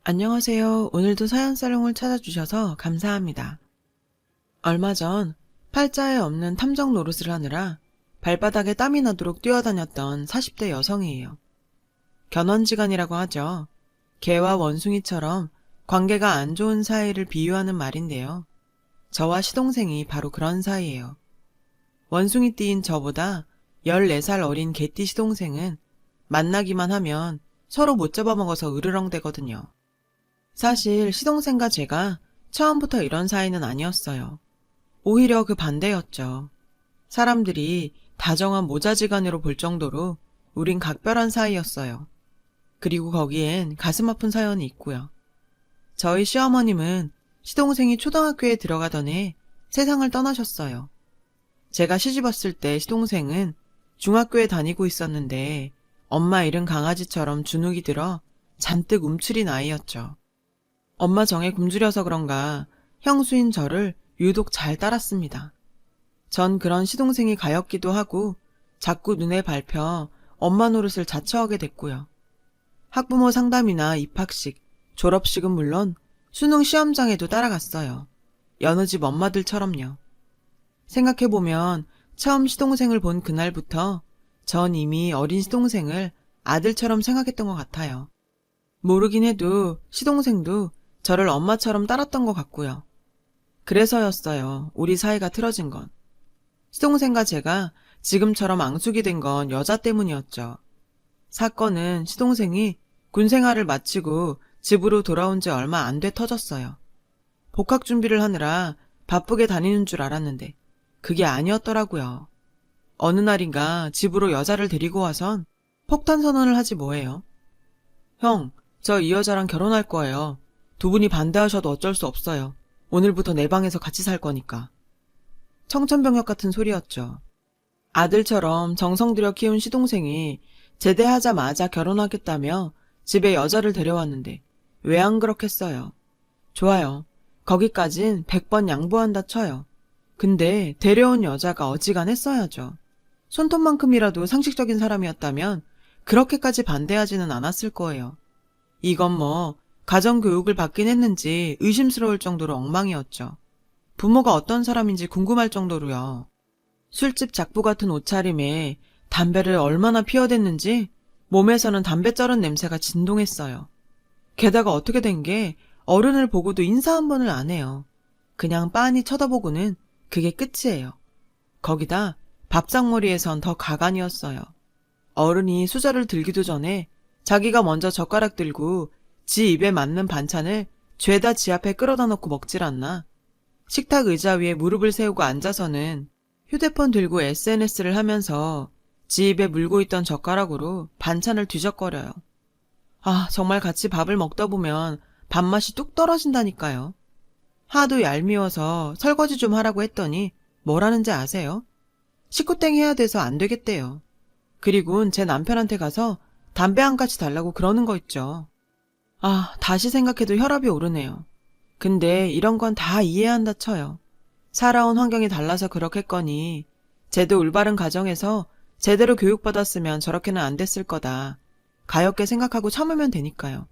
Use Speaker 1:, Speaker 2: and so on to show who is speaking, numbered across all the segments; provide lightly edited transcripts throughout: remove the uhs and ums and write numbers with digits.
Speaker 1: 안녕하세요. 오늘도 사연 사롱을 찾아주셔서 감사합니다. 얼마 전 팔자에 없는 탐정 노릇을 하느라 발바닥에 땀이 나도록 뛰어다녔던 40대 여성이에요. 견원지간이라고 하죠. 개와 원숭이처럼 관계가 안 좋은 사이를 비유하는 말인데요. 저와 시동생이 바로 그런 사이예요. 원숭이띠인 저보다 14살 어린 개띠 시동생은 만나기만 하면 서로 못 잡아먹어서 으르렁대거든요. 사실 시동생과 제가 처음부터 이런 사이는 아니었어요. 오히려 그 반대였죠. 사람들이 다정한 모자지간으로 볼 정도로 우린 각별한 사이였어요. 그리고 거기엔 가슴 아픈 사연이 있고요. 저희 시어머님은 시동생이 초등학교에 들어가던 해 세상을 떠나셨어요. 제가 시집왔을 때 시동생은 중학교에 다니고 있었는데 엄마 잃은 강아지처럼 주눅이 들어 잔뜩 움츠린 아이였죠. 엄마 정에 굶주려서 그런가 형수인 저를 유독 잘 따랐습니다. 전 그런 시동생이 가엾기도 하고 자꾸 눈에 밟혀 엄마 노릇을 자처하게 됐고요. 학부모 상담이나 입학식, 졸업식은 물론 수능 시험장에도 따라갔어요. 여느 집 엄마들처럼요. 생각해보면 처음 시동생을 본 그날부터 전 이미 어린 시동생을 아들처럼 생각했던 것 같아요. 모르긴 해도 시동생도 저를 엄마처럼 따랐던 것 같고요. 그래서였어요. 우리 사이가 틀어진 건. 시동생과 제가 지금처럼 앙숙이 된 건 여자 때문이었죠. 사건은 시동생이 군 생활을 마치고 집으로 돌아온 지 얼마 안 돼 터졌어요. 복학 준비를 하느라 바쁘게 다니는 줄 알았는데 그게 아니었더라고요. 어느 날인가 집으로 여자를 데리고 와선 폭탄 선언을 하지 뭐예요. 형, 저 이 여자랑 결혼할 거예요. 두 분이 반대하셔도 어쩔 수 없어요. 오늘부터 내 방에서 같이 살 거니까. 청천벽력 같은 소리였죠. 아들처럼 정성 들여 키운 시동생이 제대하자마자 결혼하겠다며 집에 여자를 데려왔는데 왜 안 그렇겠어요. 좋아요. 거기까진 100번 양보한다 쳐요. 근데 데려온 여자가 어지간했어야죠. 손톱만큼이라도 상식적인 사람이었다면 그렇게까지 반대하지는 않았을 거예요. 이건 뭐 가정교육을 받긴 했는지 의심스러울 정도로 엉망이었죠. 부모가 어떤 사람인지 궁금할 정도로요. 술집 작부 같은 옷차림에 담배를 얼마나 피워댔는지 몸에서는 담배 쩔은 냄새가 진동했어요. 게다가 어떻게 된 게 어른을 보고도 인사 한 번을 안 해요. 그냥 빤히 쳐다보고는 그게 끝이에요. 거기다 밥상머리에선 더 가관이었어요. 어른이 수저를 들기도 전에 자기가 먼저 젓가락 들고 지 입에 맞는 반찬을 죄다 지 앞에 끌어다 놓고 먹질 않나. 식탁 의자 위에 무릎을 세우고 앉아서는 휴대폰 들고 SNS를 하면서 지 입에 물고 있던 젓가락으로 반찬을 뒤적거려요. 아, 정말 같이 밥을 먹다 보면 밥맛이 뚝 떨어진다니까요. 하도 얄미워서 설거지 좀 하라고 했더니 뭐라는지 아세요? 식구땡 해야 돼서 안 되겠대요. 그리고는 제 남편한테 가서 담배 한 가지 달라고 그러는 거 있죠. 아, 다시 생각해도 혈압이 오르네요. 근데 이런 건 다 이해한다 쳐요. 살아온 환경이 달라서 그렇겠거니 쟤도 올바른 가정에서 제대로 교육받았으면 저렇게는 안 됐을 거다. 가엾게 생각하고 참으면 되니까요.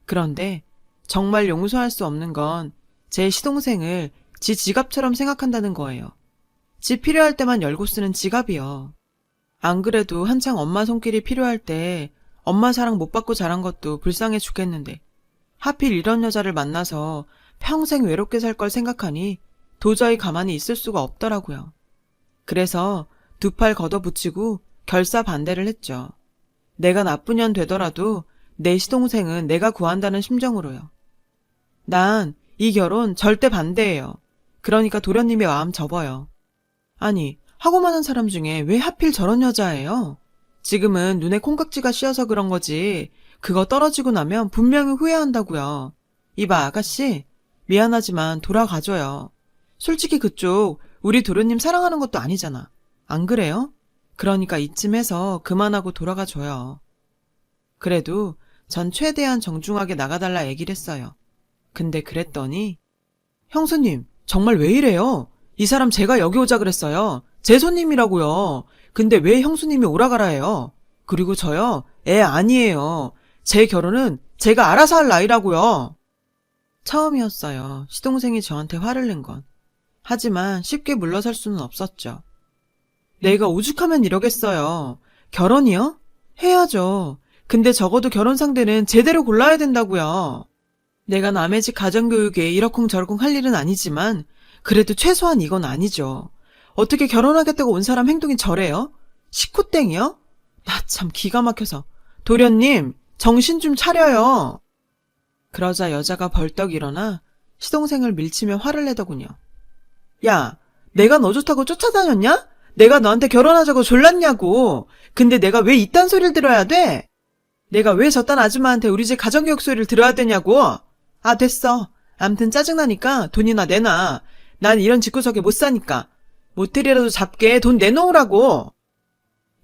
Speaker 1: 그런데 정말 용서할 수 없는 건 제 시동생을 지 지갑처럼 생각한다는 거예요. 지 필요할 때만 열고 쓰는 지갑이요. 안 그래도 한창 엄마 손길이 필요할 때 엄마 사랑 못 받고 자란 것도 불쌍해 죽겠는데 하필 이런 여자를 만나서 평생 외롭게 살 걸 생각하니 도저히 가만히 있을 수가 없더라고요. 그래서 두 팔 걷어붙이고 결사 반대를 했죠. 내가 나쁜 년 되더라도 내 시동생은 내가 구한다는 심정으로요. 난 이 결혼 절대 반대예요. 그러니까 도련님의 마음 접어요. 아니, 하고 많은 사람 중에 왜 하필 저런 여자예요? 지금은 눈에 콩깍지가 씌어서 그런 거지 그거 떨어지고 나면 분명히 후회한다고요. 이봐 아가씨, 미안하지만 돌아가줘요. 솔직히 그쪽 우리 도련님 사랑하는 것도 아니잖아. 안 그래요? 그러니까 이쯤에서 그만하고 돌아가줘요. 그래도 전 최대한 정중하게 나가달라 얘기를 했어요. 근데 그랬더니 형수님 정말 왜 이래요? 이 사람 제가 여기 오자 그랬어요. 제 손님이라고요. 근데 왜 형수님이 오라 가라 해요? 그리고 저요 애 아니에요. 제 결혼은 제가 알아서 할 나이라고요. 처음이었어요. 시동생이 저한테 화를 낸 건. 하지만 쉽게 물러설 수는 없었죠. 내가 오죽하면 이러겠어요. 결혼이요? 해야죠. 근데 적어도 결혼 상대는 제대로 골라야 된다고요. 내가 남의 집 가정교육에 이러쿵저러쿵 할 일은 아니지만 그래도 최소한 이건 아니죠. 어떻게 결혼하겠다고 온 사람 행동이 저래요? 식구땡이요? 나 참 기가 막혀서. 도련님, 정신 좀 차려요. 그러자 여자가 벌떡 일어나 시동생을 밀치며 화를 내더군요. 야, 내가 너 좋다고 쫓아다녔냐? 내가 너한테 결혼하자고 졸랐냐고. 근데 내가 왜 이딴 소리를 들어야 돼? 내가 왜 저딴 아줌마한테 우리 집 가정교육 소리를 들어야 되냐고. 아, 됐어. 암튼 짜증나니까 돈이나 내놔. 난 이런 집구석에 못 사니까. 모텔이라도 잡게 돈 내놓으라고.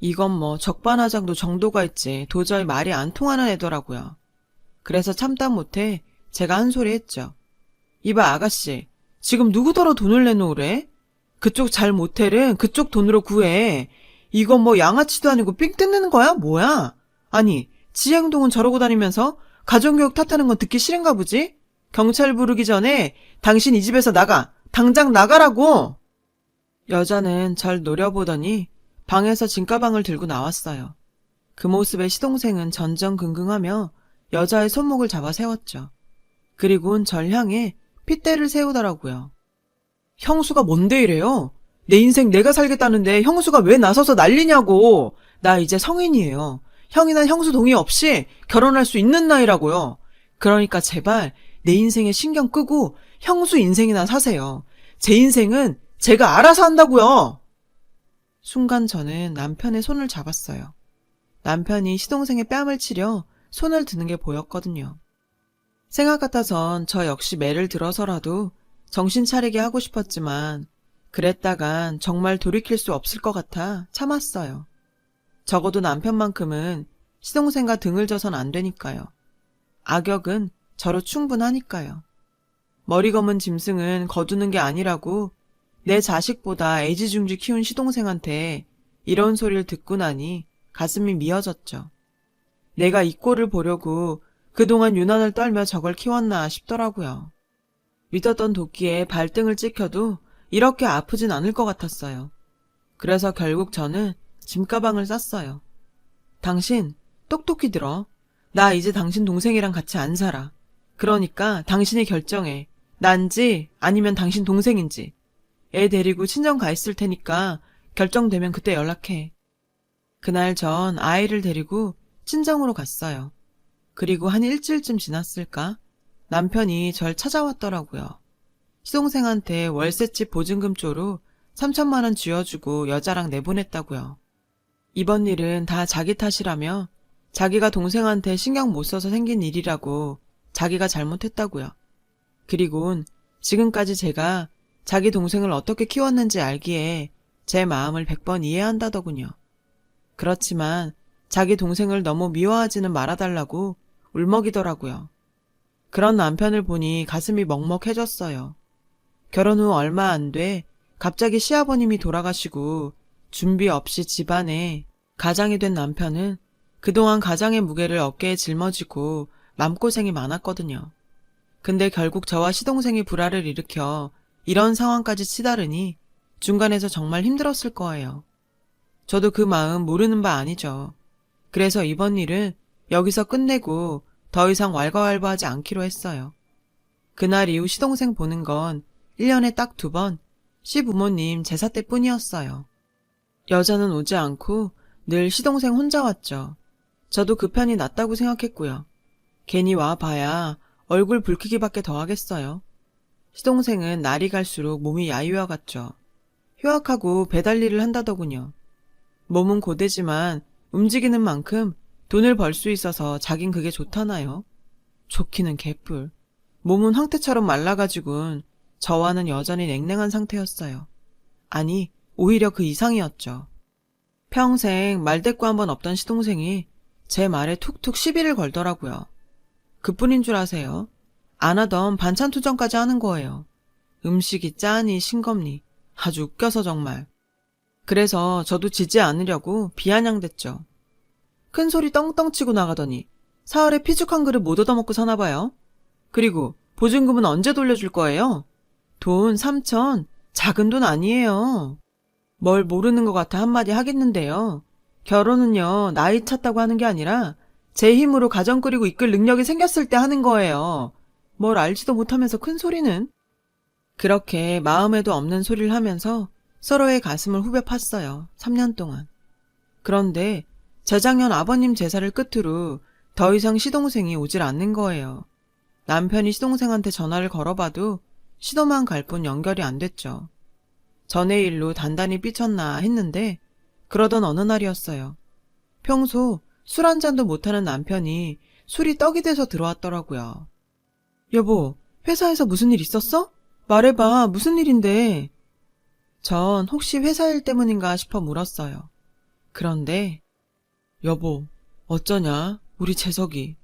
Speaker 1: 이건 뭐 적반하장도 정도가 있지 도저히 말이 안 통하는 애더라고요. 그래서 참다 못해 제가 한 소리 했죠. 이봐 아가씨, 지금 누구더러 돈을 내놓으래? 그쪽 잘 모텔은 그쪽 돈으로 구해. 이건 뭐 양아치도 아니고 삥 뜯는 거야? 뭐야? 아니, 지 행동은 저러고 다니면서 가정교육 탓하는 건 듣기 싫은가 보지? 경찰 부르기 전에 당신 이 집에서 나가. 당장 나가라고! 여자는 절 노려보더니 방에서 짐가방을 들고 나왔어요. 그 모습에 시동생은 전전긍긍하며 여자의 손목을 잡아 세웠죠. 그리고는 절 향해 핏대를 세우더라고요. 형수가 뭔데 이래요? 내 인생 내가 살겠다는데 형수가 왜 나서서 난리냐고. 나 이제 성인이에요. 형이나 형수 동의 없이 결혼할 수 있는 나이라고요. 그러니까 제발 내 인생에 신경 끄고 형수 인생이나 사세요. 제 인생은 제가 알아서 한다고요. 순간 저는 남편의 손을 잡았어요. 남편이 시동생의 뺨을 치려 손을 드는 게 보였거든요. 생각 같아선 저 역시 매를 들어서라도 정신 차리게 하고 싶었지만 그랬다간 정말 돌이킬 수 없을 것 같아 참았어요. 적어도 남편만큼은 시동생과 등을 져선 안 되니까요. 악역은 저로 충분하니까요. 머리 검은 짐승은 거두는 게 아니라고 내 자식보다 애지중지 키운 시동생한테 이런 소리를 듣고 나니 가슴이 미어졌죠. 내가 이 꼴을 보려고 그동안 유난을 떨며 저걸 키웠나 싶더라고요. 믿었던 도끼에 발등을 찍혀도 이렇게 아프진 않을 것 같았어요. 그래서 결국 저는 짐가방을 쌌어요. 당신 똑똑히 들어. 나 이제 당신 동생이랑 같이 안 살아. 그러니까 당신이 결정해. 난지 아니면 당신 동생인지. 애 데리고 친정 가 있을 테니까 결정되면 그때 연락해. 그날 전 아이를 데리고 친정으로 갔어요. 그리고 한 일주일쯤 지났을까? 남편이 절 찾아왔더라고요. 시동생한테 월세집 보증금 쪼로 3천만 원 쥐어주고 여자랑 내보냈다고요. 이번 일은 다 자기 탓이라며 자기가 동생한테 신경 못 써서 생긴 일이라고 자기가 잘못했다고요. 그리곤 지금까지 제가 자기 동생을 어떻게 키웠는지 알기에 제 마음을 100번 이해한다더군요. 그렇지만 자기 동생을 너무 미워하지는 말아달라고 울먹이더라고요. 그런 남편을 보니 가슴이 먹먹해졌어요. 결혼 후 얼마 안 돼 갑자기 시아버님이 돌아가시고 준비 없이 집안에 가장이 된 남편은 그동안 가장의 무게를 어깨에 짊어지고 맘고생이 많았거든요. 근데 결국 저와 시동생이 불화를 일으켜 이런 상황까지 치다르니 중간에서 정말 힘들었을 거예요. 저도 그 마음 모르는 바 아니죠. 그래서 이번 일은 여기서 끝내고 더 이상 왈가왈부하지 않기로 했어요. 그날 이후 시동생 보는 건 1년에 딱 2번 시부모님 제사 때뿐이었어요. 여자는 오지 않고 늘 시동생 혼자 왔죠. 저도 그 편이 낫다고 생각했고요. 괜히 와봐야 얼굴 붉히기밖에 더 하겠어요. 시동생은 날이 갈수록 몸이 야유어갔죠. 휴학하고 배달 일을 한다더군요. 몸은 고되지만 움직이는 만큼 돈을 벌 수 있어서 자긴 그게 좋다나요? 좋기는 개뿔. 몸은 황태처럼 말라가지고는 저와는 여전히 냉랭한 상태였어요. 아니, 오히려 그 이상이었죠. 평생 말대꾸 한 번 없던 시동생이 제 말에 툭툭 시비를 걸더라고요. 그뿐인 줄 아세요? 안 하던 반찬 투정까지 하는 거예요. 음식이 짜니 싱겁니 아주 웃겨서 정말. 그래서 저도 지지 않으려고 비아냥댔죠. 큰 소리 떵떵 치고 나가더니 사흘에 피죽 한 그릇 못 얻어먹고 사나봐요. 그리고 보증금은 언제 돌려줄 거예요? 돈 3천, 작은 돈 아니에요. 뭘 모르는 것 같아 한마디 하겠는데요. 결혼은요, 나이 찼다고 하는 게 아니라 제 힘으로 가정 꾸리고 이끌 능력이 생겼을 때 하는 거예요. 뭘 알지도 못하면서 큰 소리는? 그렇게 마음에도 없는 소리를 하면서 서로의 가슴을 후벼 팠어요. 3년 동안. 그런데 재작년 아버님 제사를 끝으로 더 이상 시동생이 오질 않는 거예요. 남편이 시동생한테 전화를 걸어봐도 시도만 갈 뿐 연결이 안 됐죠. 전의 일로 단단히 삐쳤나 했는데 그러던 어느 날이었어요. 평소 술 한 잔도 못하는 남편이 술이 떡이 돼서 들어왔더라고요. 여보, 회사에서 무슨 일 있었어? 말해봐, 무슨 일인데? 전 혹시 회사 일 때문인가 싶어 물었어요. 그런데 여보, 어쩌냐? 우리 재석이.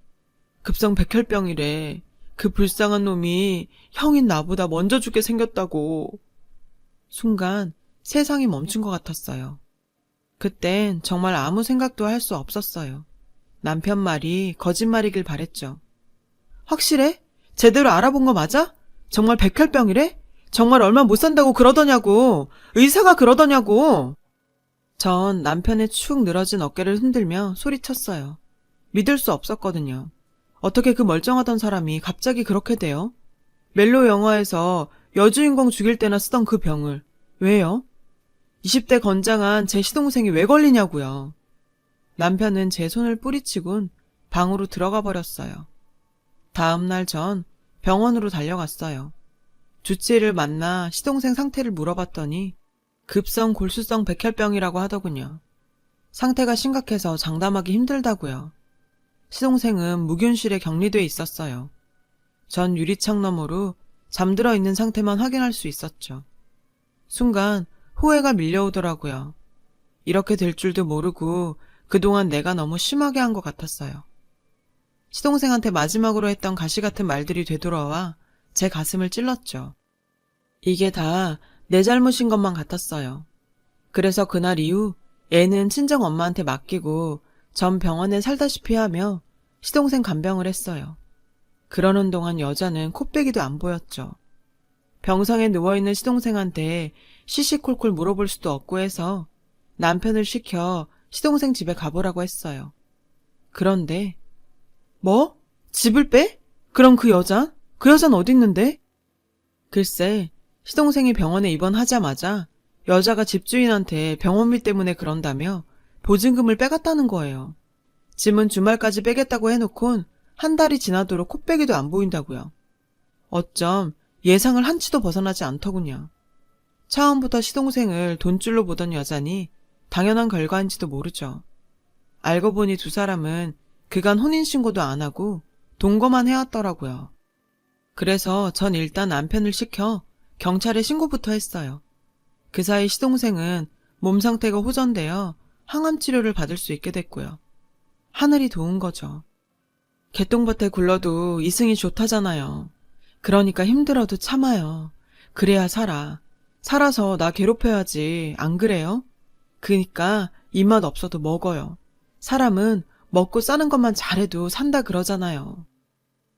Speaker 1: 급성 백혈병이래. 그 불쌍한 놈이 형인 나보다 먼저 죽게 생겼다고. 순간 세상이 멈춘 것 같았어요. 그땐 정말 아무 생각도 할 수 없었어요. 남편 말이 거짓말이길 바랬죠. 확실해? 제대로 알아본 거 맞아? 정말 백혈병이래? 정말 얼마 못 산다고 그러더냐고. 의사가 그러더냐고. 전 남편의 축 늘어진 어깨를 흔들며 소리쳤어요. 믿을 수 없었거든요. 어떻게 그 멀쩡하던 사람이 갑자기 그렇게 돼요? 멜로 영화에서 여주인공 죽일 때나 쓰던 그 병을. 왜요? 20대 건장한 제 시동생이 왜 걸리냐고요. 남편은 제 손을 뿌리치곤 방으로 들어가 버렸어요. 다음 날 전 병원으로 달려갔어요. 주치의를 만나 시동생 상태를 물어봤더니 급성 골수성 백혈병이라고 하더군요. 상태가 심각해서 장담하기 힘들다고요. 시동생은 무균실에 격리돼 있었어요. 전 유리창 너머로 잠들어 있는 상태만 확인할 수 있었죠. 순간 후회가 밀려오더라고요. 이렇게 될 줄도 모르고 그동안 내가 너무 심하게 한 것 같았어요. 시동생한테 마지막으로 했던 가시 같은 말들이 되돌아와 제 가슴을 찔렀죠. 이게 다 내 잘못인 것만 같았어요. 그래서 그날 이후 애는 친정 엄마한테 맡기고 전 병원에 살다시피 하며 시동생 간병을 했어요. 그러는 동안 여자는 코빼기도 안 보였죠. 병상에 누워있는 시동생한테 시시콜콜 물어볼 수도 없고 해서 남편을 시켜 시동생 집에 가보라고 했어요. 그런데 뭐? 집을 빼? 그럼 그 여잔? 그 여잔 어디 있는데? 글쎄, 시동생이 병원에 입원하자마자 여자가 집주인한테 병원비 때문에 그런다며 보증금을 빼갔다는 거예요. 짐은 주말까지 빼겠다고 해놓곤 한 달이 지나도록 코빼기도 안 보인다고요. 어쩜 예상을 한치도 벗어나지 않더군요. 처음부터 시동생을 돈줄로 보던 여자니 당연한 결과인지도 모르죠. 알고 보니 두 사람은 그간 혼인신고도 안 하고 동거만 해왔더라고요. 그래서 전 일단 남편을 시켜 경찰에 신고부터 했어요. 그 사이 시동생은 몸 상태가 호전되어 항암 치료를 받을 수 있게 됐고요. 하늘이 도운 거죠. 개똥밭에 굴러도 이승이 좋다잖아요. 그러니까 힘들어도 참아요. 그래야 살아. 살아서 나 괴롭혀야지. 안 그래요? 그니까 입맛 없어도 먹어요. 사람은 먹고 싸는 것만 잘해도 산다 그러잖아요.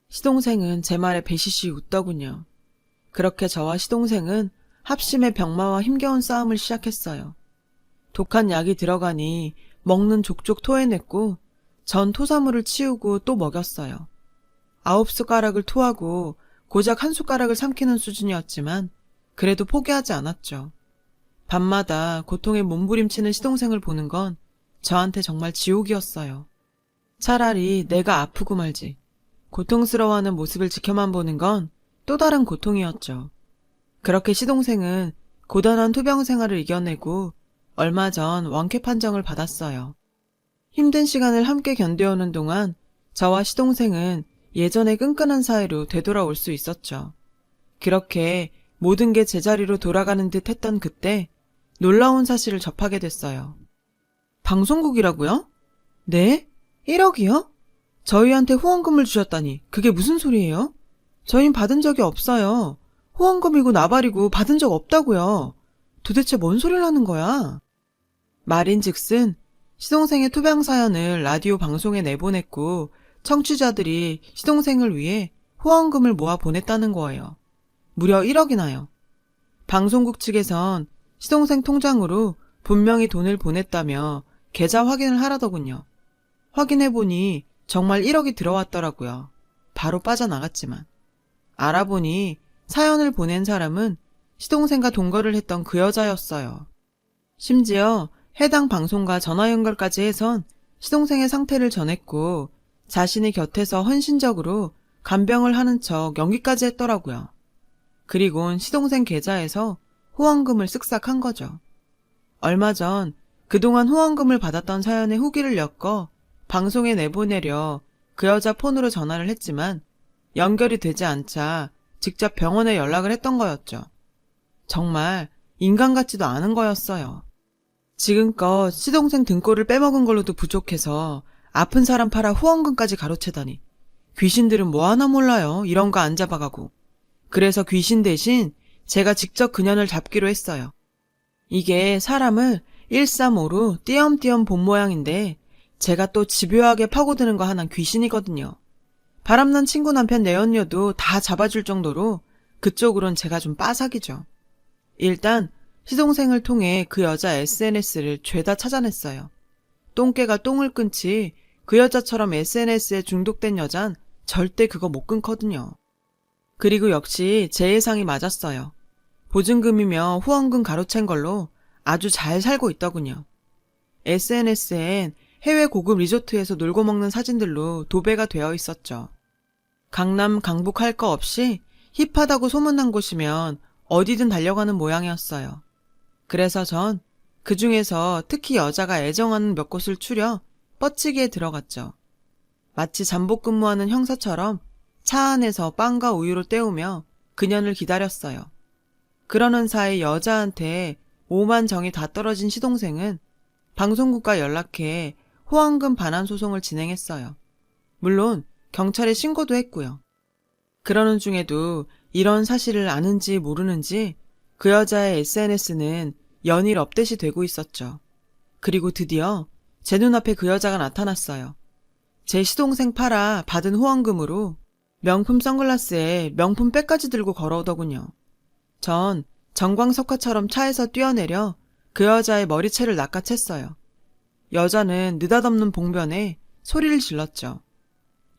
Speaker 1: 시동생은 제 말에 배시시 웃더군요. 그렇게 저와 시동생은 합심의 병마와 힘겨운 싸움을 시작했어요. 독한 약이 들어가니 먹는 족족 토해냈고 전 토사물을 치우고 또 먹였어요. 9숟가락을 토하고 고작 1숟가락을 삼키는 수준이었지만 그래도 포기하지 않았죠. 밤마다 고통에 몸부림치는 시동생을 보는 건 저한테 정말 지옥이었어요. 차라리 내가 아프고 말지. 고통스러워하는 모습을 지켜만 보는 건 또 다른 고통이었죠. 그렇게 시동생은 고단한 투병 생활을 이겨내고 얼마 전 원캐 판정을 받았어요. 힘든 시간을 함께 견뎌오는 동안 저와 시동생은 예전의 끈끈한 사이로 되돌아올 수 있었죠. 그렇게 모든 게 제자리로 돌아가는 듯 했던 그때 놀라운 사실을 접하게 됐어요. 방송국이라고요? 네? 1억이요? 저희한테 후원금을 주셨다니 그게 무슨 소리예요? 저흰 받은 적이 없어요. 후원금이고 나발이고 받은 적 없다고요. 도대체 뭔 소리를 하는 거야? 말인즉슨 시동생의 투병 사연을 라디오 방송에 내보냈고 청취자들이 시동생을 위해 후원금을 모아 보냈다는 거예요. 무려 1억이나요. 방송국 측에선 시동생 통장으로 분명히 돈을 보냈다며 계좌 확인을 하라더군요. 확인해보니 정말 1억이 들어왔더라고요. 바로 빠져나갔지만. 알아보니 사연을 보낸 사람은 시동생과 동거를 했던 그 여자였어요. 심지어 해당 방송과 전화 연결까지 해선 시동생의 상태를 전했고 자신의 곁에서 헌신적으로 간병을 하는 척 연기까지 했더라고요. 그리곤 시동생 계좌에서 후원금을 쓱싹한 거죠. 얼마 전 그동안 후원금을 받았던 사연의 후기를 엮어 방송에 내보내려 그 여자 폰으로 전화를 했지만 연결이 되지 않자 직접 병원에 연락을 했던 거였죠. 정말 인간 같지도 않은 거였어요. 지금껏 시동생 등골을 빼먹은 걸로도 부족해서 아픈 사람 팔아 후원금까지 가로채다니. 귀신들은 뭐 하나 몰라요. 이런 거 안 잡아가고. 그래서 귀신 대신 제가 직접 그년을 잡기로 했어요. 이게 사람을 135로 띄엄띄엄 본 모양인데 제가 또 집요하게 파고드는 거 하나는 귀신이거든요. 바람난 친구 남편 내연녀도 다 잡아줄 정도로 그쪽으론 제가 좀 빠삭이죠. 일단 시동생을 통해 그 여자 SNS를 죄다 찾아냈어요. 똥개가 똥을 끊지 그 여자처럼 SNS에 중독된 여잔 절대 그거 못 끊거든요. 그리고 역시 제 예상이 맞았어요. 보증금이며 후원금 가로챈 걸로 아주 잘 살고 있더군요. SNS엔 해외 고급 리조트에서 놀고 먹는 사진들로 도배가 되어 있었죠. 강남 강북할 거 없이 힙하다고 소문난 곳이면 어디든 달려가는 모양이었어요. 그래서 전 그 중에서 특히 여자가 애정하는 몇 곳을 추려 뻗치기에 들어갔죠. 마치 잠복 근무하는 형사처럼 차 안에서 빵과 우유를 때우며 그년을 기다렸어요. 그러는 사이 여자한테 오만 정이 다 떨어진 시동생은 방송국과 연락해 후원금 반환 소송을 진행했어요. 물론 경찰에 신고도 했고요. 그러는 중에도 이런 사실을 아는지 모르는지 그 여자의 SNS는 연일 업데이트 되고 있었죠. 그리고 드디어 제 눈앞에 그 여자가 나타났어요. 제 시동생 팔아 받은 후원금으로 명품 선글라스에 명품 백까지 들고 걸어오더군요. 전 정광석화처럼 차에서 뛰어내려 그 여자의 머리채를 낚아챘어요. 여자는 느닷없는 봉변에 소리를 질렀죠.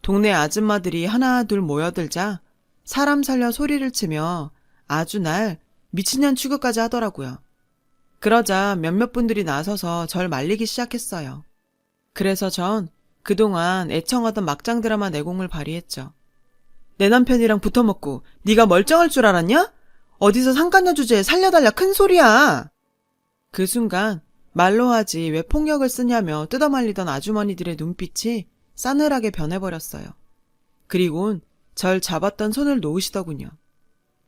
Speaker 1: 동네 아줌마들이 하나 둘 모여들자 사람 살려 소리를 치며 아주 날 미친년 취급까지 하더라고요. 그러자 몇몇 분들이 나서서 절 말리기 시작했어요. 그래서 전 그동안 애청하던 막장 드라마 내공을 발휘했죠. 내 남편이랑 붙어먹고 네가 멀쩡할 줄 알았냐? 어디서 상간녀 주제에 살려달라 큰 소리야. 그 순간 말로 하지 왜 폭력을 쓰냐며 뜯어말리던 아주머니들의 눈빛이 싸늘하게 변해버렸어요. 그리곤 절 잡았던 손을 놓으시더군요.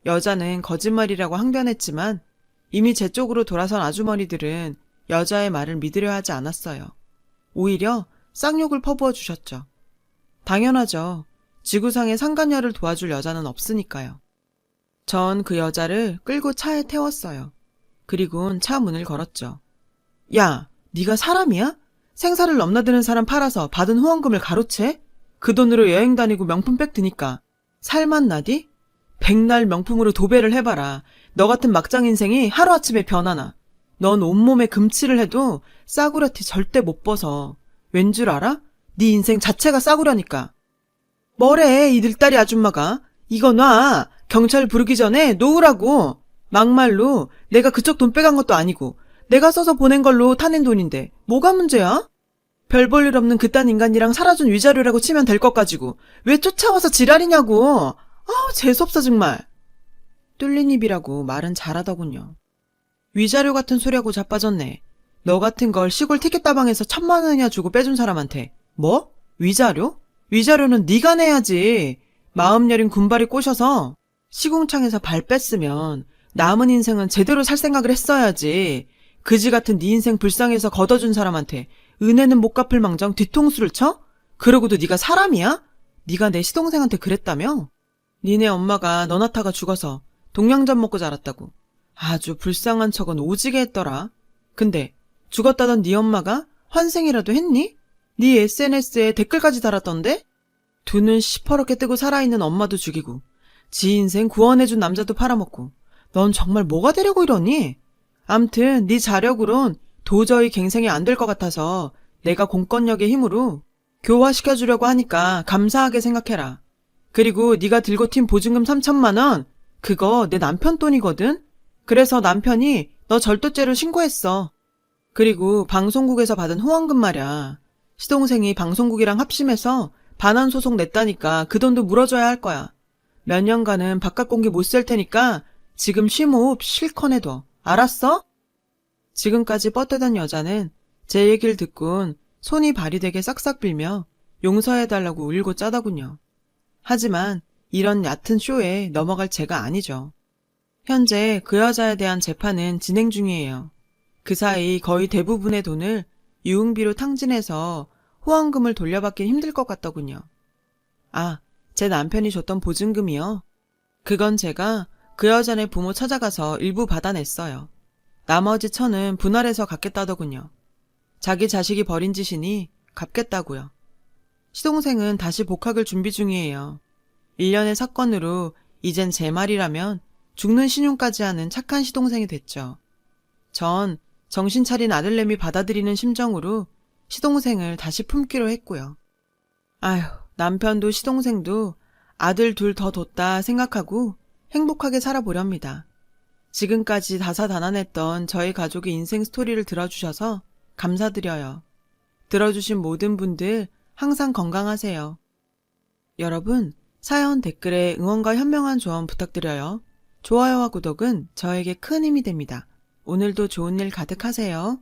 Speaker 1: 여자는 거짓말이라고 항변했지만 이미 제 쪽으로 돌아선 아주머니들은 여자의 말을 믿으려 하지 않았어요. 오히려 쌍욕을 퍼부어 주셨죠. 당연하죠. 지구상에 상간녀를 도와줄 여자는 없으니까요. 전 그 여자를 끌고 차에 태웠어요. 그리곤 차 문을 걸었죠. 야, 네가 사람이야? 생사를 넘나드는 사람 팔아서 받은 후원금을 가로채? 그 돈으로 여행 다니고 명품백 드니까 살맛나디? 백날 명품으로 도배를 해봐라. 너 같은 막장 인생이 하루아침에 변하나. 넌 온몸에 금칠을 해도 싸구려티 절대 못 벗어. 왠 줄 알아? 네 인생 자체가 싸구려니까. 뭐래 이 늘다리 아줌마가. 이거 놔. 경찰 부르기 전에 놓으라고. 막말로 내가 그쪽 돈 빼간 것도 아니고 내가 써서 보낸 걸로 타낸 돈인데 뭐가 문제야? 별 볼 일 없는 그딴 인간이랑 살아준 위자료라고 치면 될 것 가지고 왜 쫓아와서 지랄이냐고. 아우 재수없어 정말. 뚫린 입이라고 말은 잘하더군요. 위자료 같은 소리하고 자빠졌네. 너 같은 걸 시골 티켓다방에서 1,000만 원이나 주고 빼준 사람한테 뭐? 위자료? 위자료는 네가 내야지. 마음 여린 군발이 꼬셔서 시궁창에서 발 뺐으면 남은 인생은 제대로 살 생각을 했어야지. 그지 같은 네 인생 불쌍해서 걷어준 사람한테 은혜는 못 갚을 망정 뒤통수를 쳐? 그러고도 네가 사람이야? 네가 내 시동생한테 그랬다며? 니네 엄마가 너나타가 죽어서 동양전 먹고 자랐다고. 아주 불쌍한 척은 오지게 했더라. 근데 죽었다던 네 엄마가 환생이라도 했니? 네 SNS에 댓글까지 달았던데? 두 눈 시퍼렇게 뜨고 살아있는 엄마도 죽이고 지 인생 구원해준 남자도 팔아먹고 넌 정말 뭐가 되려고 이러니? 암튼 네 자력으론 도저히 갱생이 안 될 것 같아서 내가 공권력의 힘으로 교화시켜주려고 하니까 감사하게 생각해라. 그리고 네가 들고 튄 보증금 3천만 원 그거 내 남편 돈이거든? 그래서 남편이 너 절도죄로 신고했어. 그리고 방송국에서 받은 후원금 말이야. 시동생이 방송국이랑 합심해서 반환 소송 냈다니까 그 돈도 물어줘야 할 거야. 몇 년간은 바깥 공기 못 쓸 테니까 지금 쉼호흡 실컷 해둬. 알았어? 지금까지 뻗대던 여자는 제 얘기를 듣곤 손이 발이 되게 싹싹 빌며 용서해달라고 울고 짜더군요. 하지만 이런 얕은 쇼에 넘어갈 제가 아니죠. 현재 그 여자에 대한 재판은 진행 중이에요. 그 사이 거의 대부분의 돈을 유흥비로 탕진해서 후원금을 돌려받긴 힘들 것 같더군요. 아, 제 남편이 줬던 보증금이요. 그건 제가 그 여자네 부모 찾아가서 일부 받아냈어요. 나머지 천은 분할해서 갚겠다더군요. 자기 자식이 벌인 짓이니 갚겠다고요. 시동생은 다시 복학을 준비 중이에요. 1년의 사건으로 이젠 제 말이라면 죽는 신용까지 하는 착한 시동생이 됐죠. 전 정신 차린 아들내미 받아들이는 심정으로 시동생을 다시 품기로 했고요. 아휴, 남편도 시동생도 아들 둘 더 뒀다 생각하고 행복하게 살아보렵니다. 지금까지 다사다난했던 저희 가족의 인생 스토리를 들어주셔서 감사드려요. 들어주신 모든 분들 항상 건강하세요. 여러분, 사연 댓글에 응원과 현명한 조언 부탁드려요. 좋아요와 구독은 저에게 큰 힘이 됩니다. 오늘도 좋은 일 가득하세요.